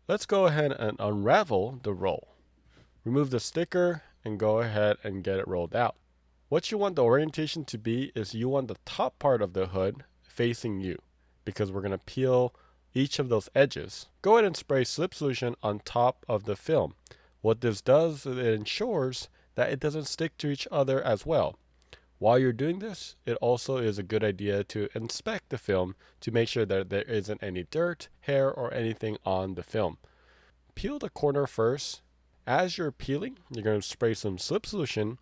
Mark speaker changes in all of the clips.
Speaker 1: Let's go ahead and unravel the roll. Remove the sticker and go ahead and get it rolled out. What you want the orientation to be is you want the top part of the hood facing you because we're going to peel each of those edges. Go ahead and spray slip solution on top of the film. What this does is it ensures that it doesn't stick to each other as well. While you're doing this, it also is a good idea to inspect the film to make sure that there isn't any dirt, hair, or anything on the film. Peel the corner first. As you're peeling, you're going to spray some slip solution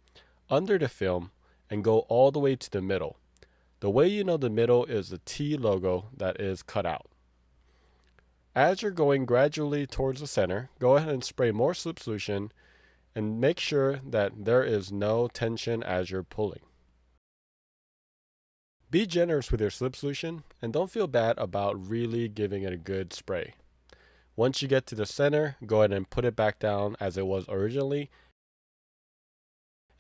Speaker 1: under the film and go all the way to the middle. The way you know the middle is the T logo that is cut out. As you're going gradually towards the center, go ahead and spray more slip solution and make sure that there is no tension as you're pulling. Be generous with your slip solution and don't feel bad about really giving it a good spray. Once you get to the center, go ahead and put it back down as it was originally.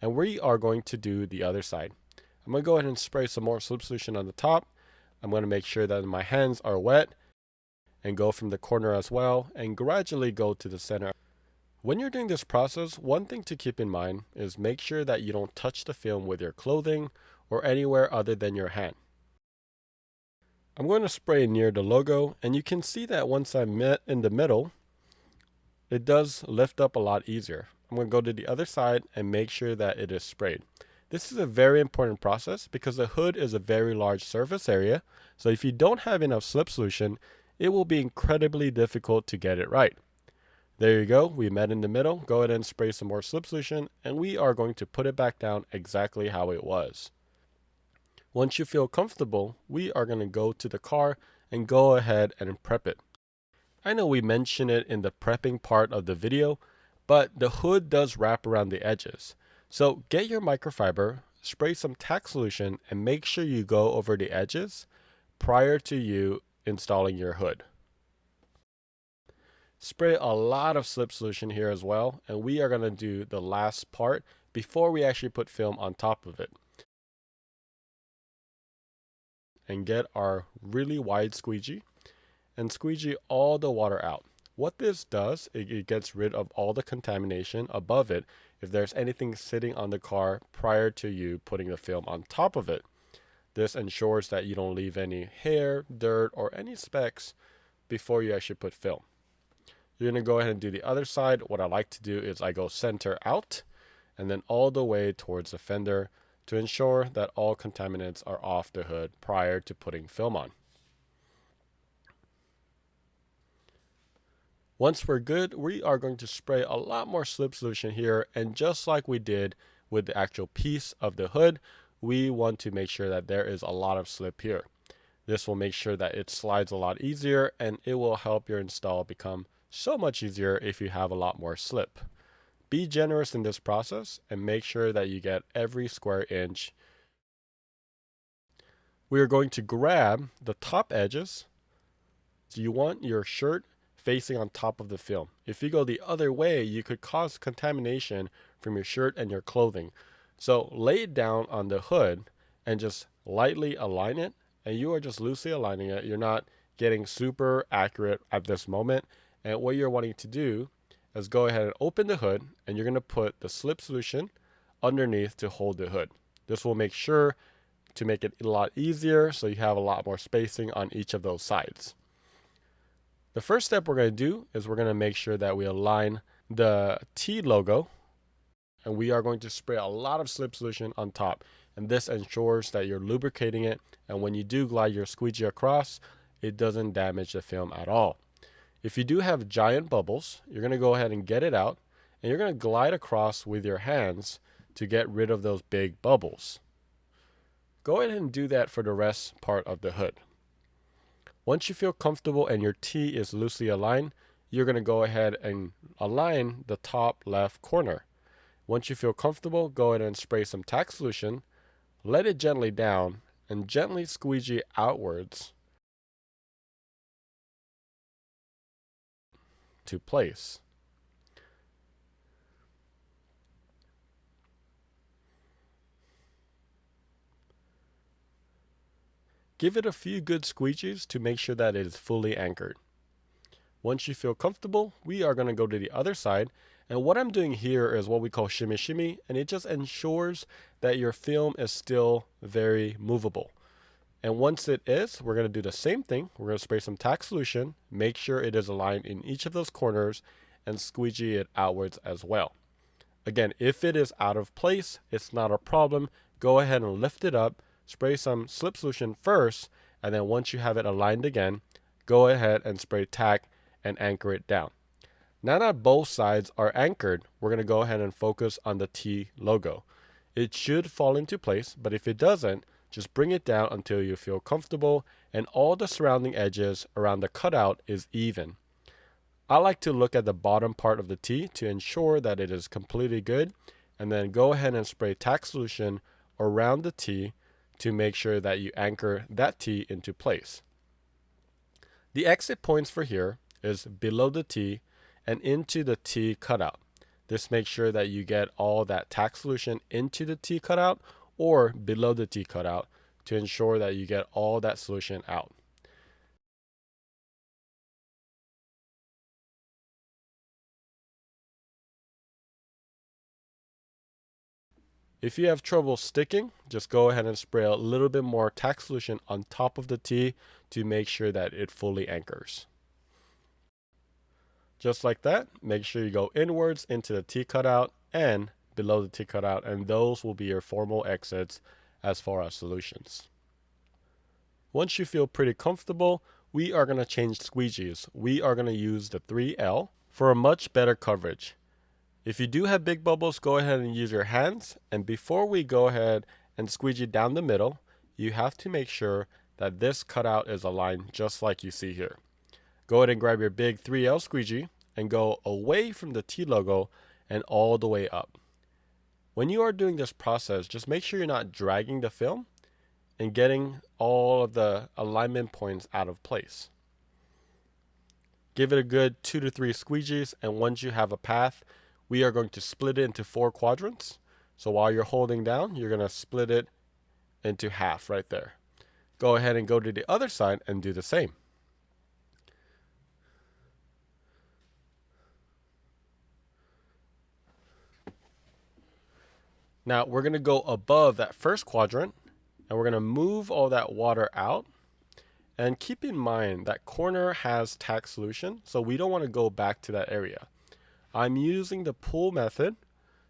Speaker 1: And we are going to do the other side. I'm going to go ahead and spray some more slip solution on the top. I'm going to make sure that my hands are wet and go from the corner as well and gradually go to the center. When you're doing this process, one thing to keep in mind is make sure that you don't touch the film with your clothing or anywhere other than your hand. I'm going to spray near the logo, and you can see that once I'm in the middle, it does lift up a lot easier. I'm going to go to the other side and make sure that it is sprayed. This is a very important process because the hood is a very large surface area, so if you don't have enough slip solution, it will be incredibly difficult to get it right. There you go, we met in the middle. Go ahead and spray some more slip solution, and we are going to put it back down exactly how it was. Once you feel comfortable, we are going to go to the car and go ahead and prep it. I know we mentioned it in the prepping part of the video, but the hood does wrap around the edges. So get your microfiber, spray some tack solution, and make sure you go over the edges prior to you installing your hood. Spray a lot of slip solution here as well, and we are going to do the last part before we actually put film on top of it. And get our really wide squeegee and squeegee all the water out. What this does, it gets rid of all the contamination above it if there's anything sitting on the car prior to you putting the film on top of it. This ensures that you don't leave any hair, dirt, or any specks before you actually put film. You're going to go ahead and do the other side. What I like to do is I go center out and then all the way towards the fender to ensure that all contaminants are off the hood prior to putting film on. Once we're good, we are going to spray a lot more slip solution here, and just like we did with the actual piece of the hood, we want to make sure that there is a lot of slip here. This will make sure that it slides a lot easier, and it will help your install become so much easier if you have a lot more slip. Be generous in this process and make sure that you get every square inch. We are going to grab the top edges. So you want your shirt facing on top of the film. If you go the other way, you could cause contamination from your shirt and your clothing. So lay it down on the hood and just lightly align it, and you are just loosely aligning it. You're not getting super accurate at this moment. And what you're wanting to do is go ahead and open the hood, and you're going to put the slip solution underneath to hold the hood. This will make sure to make it a lot easier so you have a lot more spacing on each of those sides. The first step we're going to do is we're going to make sure that we align the T logo, and we are going to spray a lot of slip solution on top. And this ensures that you're lubricating it, and when you do glide your squeegee across, it doesn't damage the film at all. If you do have giant bubbles, you're going to go ahead and get it out, and you're going to glide across with your hands to get rid of those big bubbles. Go ahead and do that for the rest part of the hood. Once you feel comfortable and your T is loosely aligned, you're going to go ahead and align the top left corner. Once you feel comfortable, go ahead and spray some tack solution, let it gently down, and gently squeegee outwards to place. Give it a few good squeegees to make sure that it is fully anchored. Once you feel comfortable, we are going to go to the other side. And what I'm doing here is what we call shimmy shimmy, and it just ensures that your film is still very movable. And once it is, we're going to do the same thing. We're going to spray some tack solution, make sure it is aligned in each of those corners, and squeegee it outwards as well. Again, if it is out of place, it's not a problem. Go ahead and lift it up, spray some slip solution first, and then once you have it aligned again, go ahead and spray tack and anchor it down. Now that both sides are anchored, we're going to go ahead and focus on the T logo. It should fall into place, but if it doesn't, just bring it down until you feel comfortable and all the surrounding edges around the cutout is even. I like to look at the bottom part of the T to ensure that it is completely good, and then go ahead and spray tack solution around the T to make sure that you anchor that T into place. The exit points for here is below the T and into the T cutout. This makes sure that you get all that tack solution into the T cutout or below the T cutout to ensure that you get all that solution out. If you have trouble sticking, just go ahead and spray a little bit more tack solution on top of the T to make sure that it fully anchors. Just like that, make sure you go inwards into the T cutout and below the T cutout, and those will be your formal exits as far as solutions. Once you feel pretty comfortable, we are going to change squeegees. We are going to use the 3L for a much better coverage. If you do have big bubbles, go ahead and use your hands, and before we go ahead and squeegee down the middle, you have to make sure that this cutout is aligned just like you see here. Go ahead and grab your big 3L squeegee and go away from the T logo and all the way up. When you are doing this process, just make sure you're not dragging the film and getting all of the alignment points out of place. Give it a good 2 to 3 squeegees, and once you have a path, we are going to split it into 4 quadrants. So while you're holding down, you're going to split it into half right there. Go ahead and go to the other side and do the same. Now we're going to go above that first quadrant and we're going to move all that water out. And keep in mind that corner has tack solution, so we don't want to go back to that area. I'm using the pull method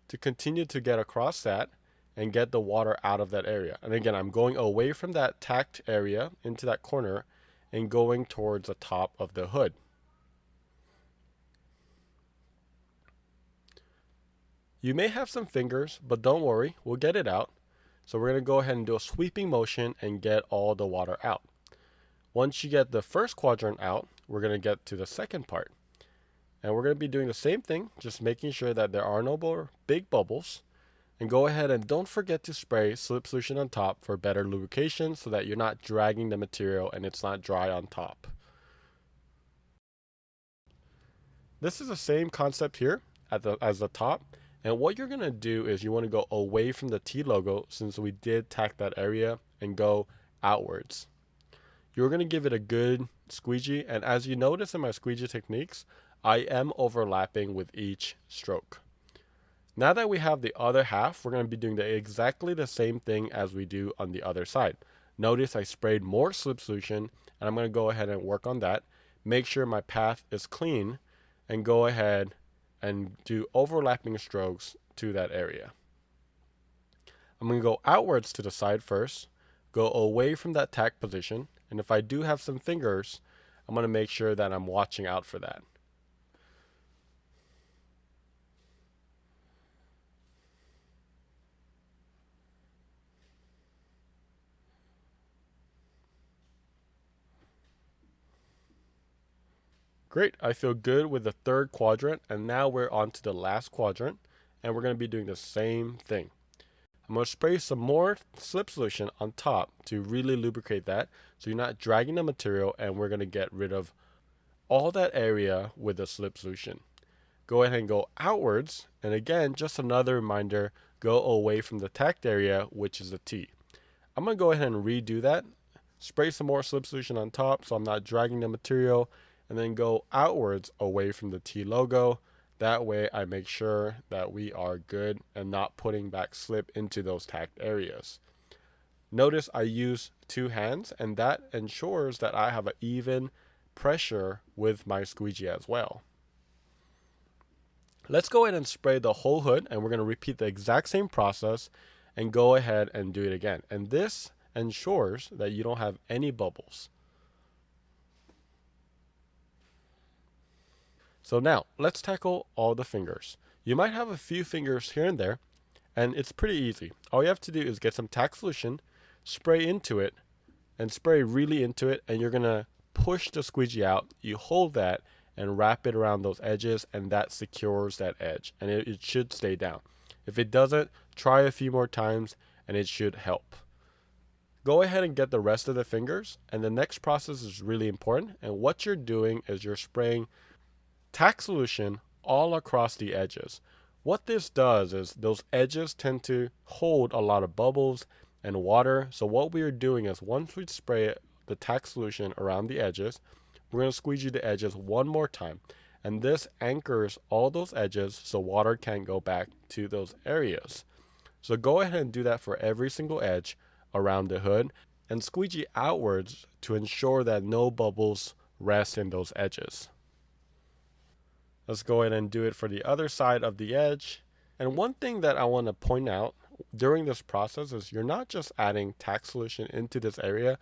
Speaker 1: to continue to get across that and get the water out of that area. And again, I'm going away from that tacked area into that corner and going towards the top of the hood. You may have some fingers, but don't worry, we'll get it out. So we're going to go ahead and do a sweeping motion and get all the water out. Once you get the first quadrant out, we're going to get to the second part. And we're going to be doing the same thing, just making sure that there are no more big bubbles. And go ahead and don't forget to spray slip solution on top for better lubrication so that you're not dragging the material and it's not dry on top. This is the same concept here as the top. And what you're going to do is you want to go away from the T logo since we did tack that area and go outwards. You're going to give it a good squeegee, and as you notice in my squeegee techniques, I am overlapping with each stroke. Now that we have the other half, we're going to be doing exactly the same thing as we do on the other side. Notice I sprayed more slip solution, and I'm going to go ahead and work on that. Make sure my path is clean, and go ahead and do overlapping strokes to that area. I'm going to go outwards to the side first, go away from that tack position, and if I do have some fingers, I'm going to make sure that I'm watching out for that. Great, I feel good with the third quadrant, and now we're on to the last quadrant, and we're going to be doing the same thing. I'm going to spray some more slip solution on top to really lubricate that so you're not dragging the material, and we're going to get rid of all that area with the slip solution. Go ahead and go outwards, and again, just another reminder, go away from the tacked area, which is the T. I'm going to go ahead and redo that, spray some more slip solution on top so I'm not dragging the material, and then go outwards away from the T logo. That way I make sure that we are good and not putting back slip into those tacked areas. Notice I use 2 hands, and that ensures that I have an even pressure with my squeegee as well. Let's go ahead and spray the whole hood, and we're going to repeat the exact same process and go ahead and do it again. And this ensures that you don't have any bubbles. So now let's tackle all the fingers. You might have a few fingers here and there, and it's pretty easy. All you have to do is get some tack solution, spray into it, and spray really into it, and you're going to push the squeegee out. You hold that and wrap it around those edges, and that secures that edge, and it should stay down. If it doesn't, try a few more times and it should help. Go ahead and get the rest of the fingers, and the next process is really important, and what you're doing is you're spraying tack solution all across the edges. What this does is those edges tend to hold a lot of bubbles and water. So what we are doing is once we spray the tack solution around the edges, we're going to squeegee the edges one more time. And this anchors all those edges so water can't go back to those areas. So go ahead and do that for every single edge around the hood and squeegee outwards to ensure that no bubbles rest in those edges. Let's go ahead and do it for the other side of the edge. And one thing that I want to point out during this process is you're not just adding tack solution into this area.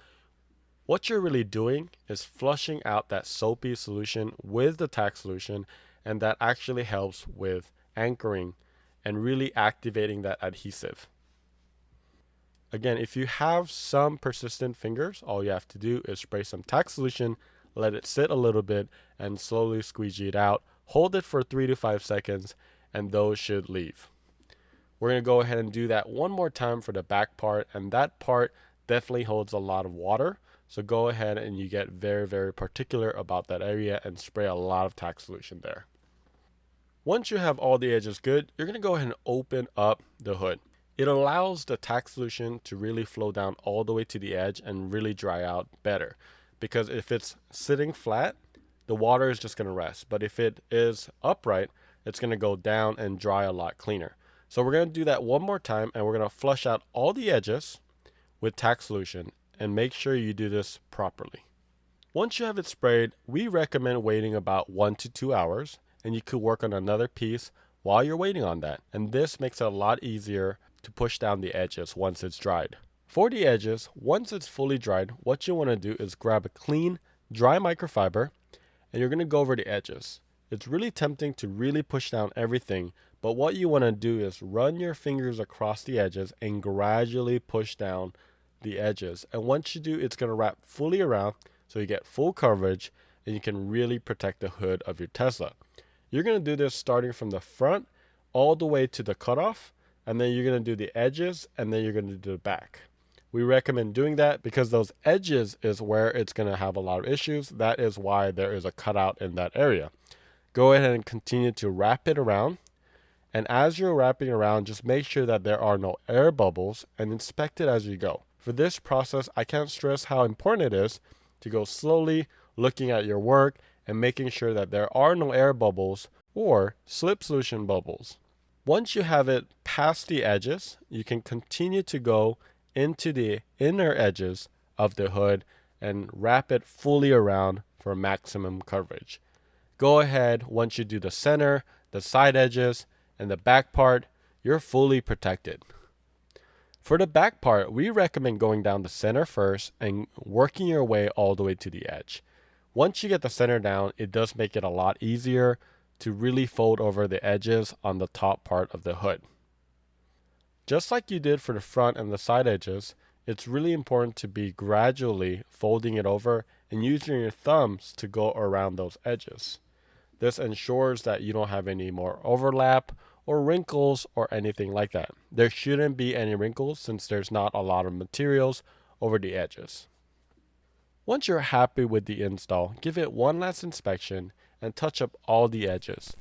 Speaker 1: What you're really doing is flushing out that soapy solution with the tack solution, and that actually helps with anchoring and really activating that adhesive. Again, if you have some persistent fingers, all you have to do is spray some tack solution, let it sit a little bit, and slowly squeegee it out. Hold it for 3 to 5 seconds, and those should leave. We're going to go ahead and do that one more time for the back part, and that part definitely holds a lot of water. So go ahead and you get very, very particular about that area and spray a lot of tack solution there. Once you have all the edges good, you're going to go ahead and open up the hood. It allows the tack solution to really flow down all the way to the edge and really dry out better. Because if it's sitting flat, the water is just going to rest. But if it is upright, it's going to go down and dry a lot cleaner. So we're going to do that one more time, and we're going to flush out all the edges with tack solution, and make sure you do this properly. Once you have it sprayed, we recommend waiting about 1 to 2 hours, and you could work on another piece while you're waiting on that. And this makes it a lot easier to push down the edges once it's dried. For the edges, once it's fully dried, what you want to do is grab a clean, dry microfiber, and you're going to go over the edges. It's really tempting to really push down everything, but what you want to do is run your fingers across the edges and gradually push down the edges. And once you do, it's going to wrap fully around so you get full coverage and you can really protect the hood of your Tesla. You're going to do this starting from the front all the way to the cutoff, and then you're going to do the edges, and then you're going to do the back. We recommend doing that because those edges is where it's going to have a lot of issues. That is why there is a cutout in that area. Go ahead and continue to wrap it around. And as you're wrapping around, just make sure that there are no air bubbles and inspect it as you go. For this process, I can't stress how important it is to go slowly, looking at your work and making sure that there are no air bubbles or slip solution bubbles. Once you have it past the edges, you can continue to go into the inner edges of the hood and wrap it fully around for maximum coverage. Go ahead, once you do the center, the side edges, and the back part, you're fully protected. For the back part, we recommend going down the center first and working your way all the way to the edge. Once you get the center down, it does make it a lot easier to really fold over the edges on the top part of the hood. Just like you did for the front and the side edges, it's really important to be gradually folding it over and using your thumbs to go around those edges. This ensures that you don't have any more overlap or wrinkles or anything like that. There shouldn't be any wrinkles since there's not a lot of materials over the edges. Once you're happy with the install, give it one last inspection and touch up all the edges.